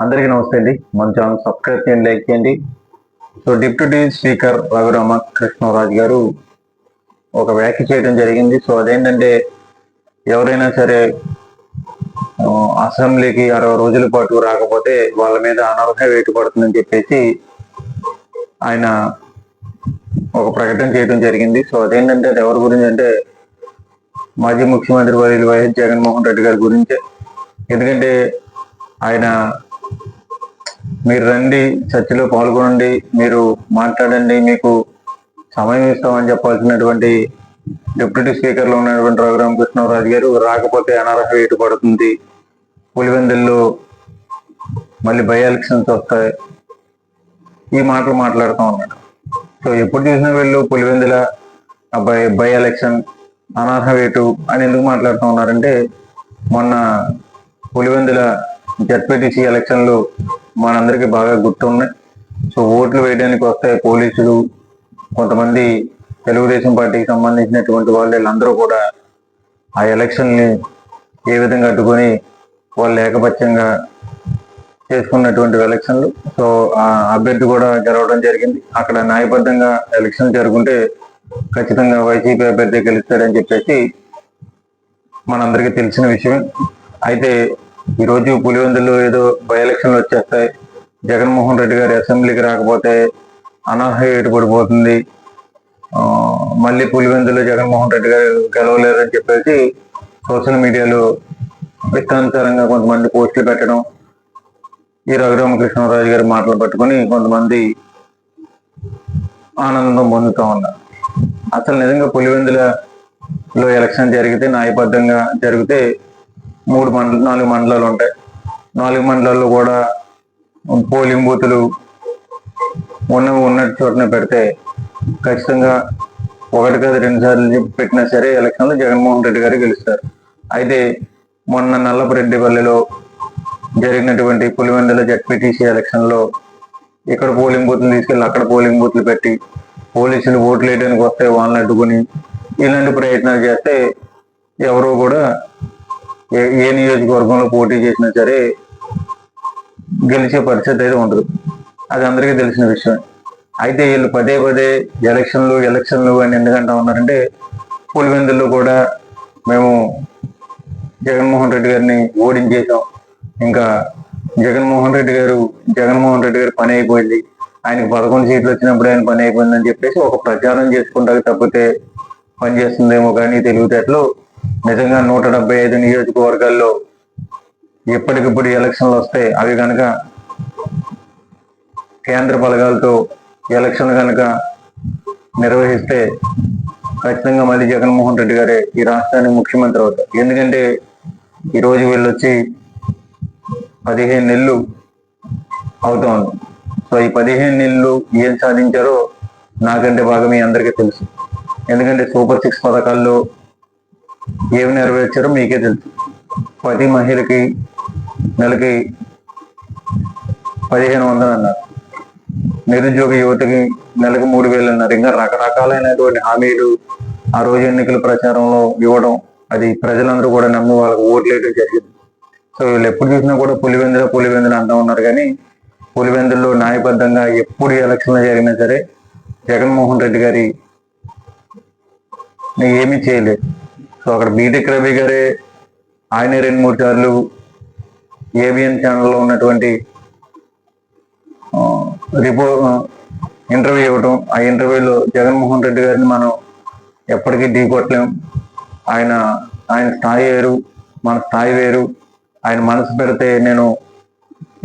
అందరికీ నమస్తే అండి. మన ఛానల్ సబ్స్క్రైబ్ చేయండి, లైక్ చేయండి. So deputy speaker Raghurama Krishnaraju గారు ఒక వ్యాఖ్య చేయడం జరిగింది. సో అదేంటంటే ఎవరైనా సరే అసెంబ్లీకి 60 రోజుల పాటు రాకపోతే వాళ్ళ మీద అనర్హ వేటు పడుతుందని చెప్పేసి ఆయన ఒక ప్రకటన చేయడం జరిగింది. సో అదేంటంటే అది ఎవరి గురించి అంటే మాజీ ముఖ్యమంత్రి వర్యులు వైఎస్ జగన్మోహన్ రెడ్డి గారి గురించే. ఎందుకంటే ఆయన మీరు రండి, చర్చలో పాల్గొనండి, మీరు మాట్లాడండి, మీకు సమయం ఇస్తామని చెప్పాల్సినటువంటి డిప్యూటీ స్పీకర్లో ఉన్నటువంటి రఘురామకృష్ణరాజు గారు రాకపోతే అనర్హ వేటు పడుతుంది, పులివెందుల్లో మళ్ళీ బై ఎలక్షన్స్ వస్తాయి, ఈ మాటలు మాట్లాడుతూ ఉన్నాడు. సో ఎప్పుడు చూసినా వీళ్ళు పులివెందుల బై ఎలక్షన్, అనర్హ వేటు అని ఎందుకు మాట్లాడుతూ ఉన్నారంటే మొన్న పులివెందుల జడ్పీటీసీ ఎలక్షన్లు మనందరికీ బాగా గుర్తున్నాయి. సో ఓట్లు వేయడానికి వస్తే పోలీసులు, కొంతమంది తెలుగుదేశం పార్టీకి సంబంధించినటువంటి వాళ్ళు వీళ్ళందరూ కూడా ఆ ఎలక్షన్ని ఏ విధంగా అడ్డుకొని వాళ్ళు ఏకపక్షంగా చేసుకున్నటువంటి ఎలక్షన్లు. సో ఆ అభ్యర్థి కూడా గెలవడం జరిగింది. అక్కడ న్యాయబద్ధంగా ఎలక్షన్ జరుగుంటే ఖచ్చితంగా వైసీపీ అభ్యర్థి గెలుస్తాడని చెప్పేసి మనందరికీ తెలిసిన విషయం. అయితే ఈరోజు పులివెందుల్లో ఏదో బై ఎలక్షన్లు వచ్చేస్తాయి, జగన్మోహన్ రెడ్డి గారు అసెంబ్లీకి రాకపోతే అనర్హ వేటు పడిపోతుంది, మళ్ళీ పులివెందులో జగన్మోహన్ రెడ్డి గారు గెలవలేరని చెప్పేసి సోషల్ మీడియాలో ఇష్టానుసారంగా కొంతమంది పోస్టులు పెట్టడం, ఈ రఘురామకృష్ణరాజు గారి మాటలు పట్టుకొని కొంతమంది ఆనందం పొందుతూ ఉన్నారు. అసలు నిజంగా పులివెందులలో ఎలక్షన్ జరిగితే న్యాయబద్ధంగా జరిగితే 4 మండలాలు ఉంటాయి. 4 మండలాల్లో కూడా పోలింగ్ బూతులు ఉన్నట్టు చోటనే పెడితే ఖచ్చితంగా 1 కాదు 2 సార్లు పెట్టినా సరే ఎలక్షన్లో జగన్మోహన్ రెడ్డి గారు గెలుస్తారు. అయితే మొన్న నల్లపరెడ్డిపల్లిలో జరిగినటువంటి పులివెందుల జడ్పీటీసీ ఎలక్షన్లో ఇక్కడ పోలింగ్ బూత్లు తీసుకెళ్ళి అక్కడ పోలింగ్ బూత్లు పెట్టి పోలీసులు ఓట్లు వేయడానికి వస్తే వాళ్ళని అడ్డుకుని ఇలాంటి ప్రయత్నాలు చేస్తే ఎవరో కూడా ఏ నియోజకవర్గంలో పోటీ చేసినా సరే గెలిచే పరిస్థితి అయితే ఉండదు. అది అందరికీ తెలిసిన విషయం. అయితే వీళ్ళు పదే ఎలక్షన్లు అని ఎందుకంటా ఉన్నారంటే పులివెందుల్లో కూడా మేము జగన్మోహన్ రెడ్డి గారిని ఓడించేసాం, ఇంకా జగన్మోహన్ రెడ్డి గారు పని అయిపోయింది, ఆయనకు 11 సీట్లు వచ్చినప్పుడు ఆయన పని అయిపోయిందని చెప్పేసి ఒక ప్రచారం చేసుకుంటారు తప్పితే పనిచేస్తుందేమో కానీ తెలివితేటలు నిజంగా 175 నియోజకవర్గాల్లో ఎప్పటికిప్పుడు ఎలక్షన్లు వస్తాయి. అవి కనుక కేంద్ర బలగాలతో ఎలక్షన్లు కనుక నిర్వహిస్తే ఖచ్చితంగా మళ్ళీ జగన్మోహన్ రెడ్డి గారే ఈ రాష్ట్రానికి ముఖ్యమంత్రి అవుతారు. ఎందుకంటే ఈరోజు వీళ్ళు వచ్చి 15 నెలలు అవుతోంది. సో ఈ 15 నెలలు ఏం సాధించారో నాకంటే బాగా మీ అందరికీ తెలుసు. ఎందుకంటే సూపర్ 6 పథకాల్లో ఏమి నెరవేర్చారో మీకే తెలుసు. ప్రతి మహిళకి నెలకి 1500 అన్నారు, నిరుద్యోగ యువతకి నెలకు 3000 అన్నారు. ఇంకా రకరకాలైనటువంటి హామీలు ఆ రోజు ఎన్నికల ప్రచారంలో ఇవ్వడం, అది ప్రజలందరూ కూడా నమ్మి వాళ్ళకి ఓట్లు వేయడం జరిగింది. సో వీళ్ళు ఎప్పుడు చూసినా కూడా పులివెందులు అంటూ ఉన్నారు. కానీ పులివెందుల్లో న్యాయబద్ధంగా ఎప్పుడు ఎలక్షన్లు జరిగినా సరే జగన్మోహన్ రెడ్డి గారి ఏమీ చేయలేదు. సో అక్కడ బీటెక్ రవి గారే ఆయన 2-3 సార్లు ఏబిఎన్ ఛానల్లో ఉన్నటువంటి ఇంటర్వ్యూ ఇవ్వటం, ఆ ఇంటర్వ్యూలో జగన్మోహన్ రెడ్డి గారిని మనం ఎప్పటికీ ఢీకొట్టలేం, ఆయన స్థాయి వేరు, మన స్థాయి వేరు, ఆయన మనసు పెడితే నేను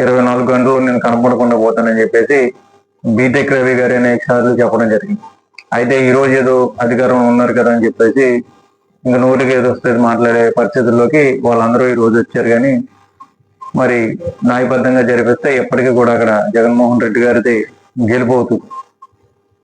24 గంటలు నేను కనపడకుండా పోతానని చెప్పేసి బీటెక్ రవి గారు అనేక సార్లు చెప్పడం జరిగింది. అయితే ఈరోజు ఏదో అధికారంలో ఉన్నారు కదా అని చెప్పేసి ఇంకా నోటికి ఏదో వస్తుంది మాట్లాడే పరిస్థితుల్లోకి వాళ్ళందరూ ఈ రోజు వచ్చారు. కానీ మరి న్యాయబద్ధంగా జరిపిస్తే ఎప్పటికీ కూడా అక్కడ జగన్మోహన్ రెడ్డి గారిది గెలుపు అవుతుంది.